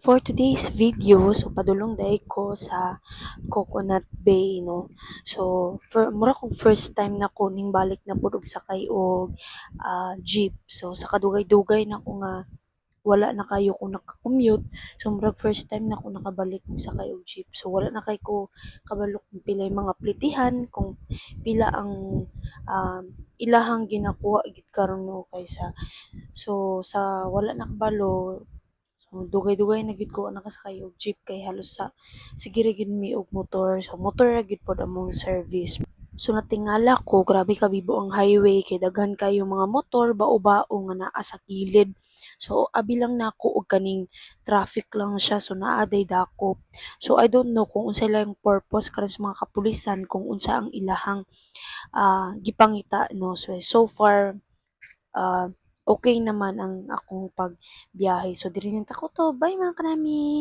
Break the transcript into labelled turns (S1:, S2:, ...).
S1: For today's video, so padulong day ko sa Coconut Bay, no. So, mura kong first time na ko ning balik na pud og sakay og jeep. So, sa kadugay-dugay na ko nga wala na kayo ko naka-commute. So, murag first time na ko nakabalik og sakay og jeep. So, wala na kay ko kabalo kung pila yung mga plitihan, kung pila ang ilahang ginakuha gid karon no kaysa. So, sa wala nakabalo, so, dugay-dugay na gid ko nakasakay og jeep kay halos sige ra gid mi og motor. So, motor ra gid pod among service. So, natingala ko, grabe kabibo ang highway kay daghan kayo mga motor, bao-bao nga naa sa kilid. So, abi lang nako og kaning traffic lang siya, so naaday dakop. So, I don't know kung unsa lang purpose karon sa mga kapulisan, kung unsa ang ilahang gipangita, no. So far, okay naman ang akong pagbiyahe. So, diri ta ko to. Bye mga kanami!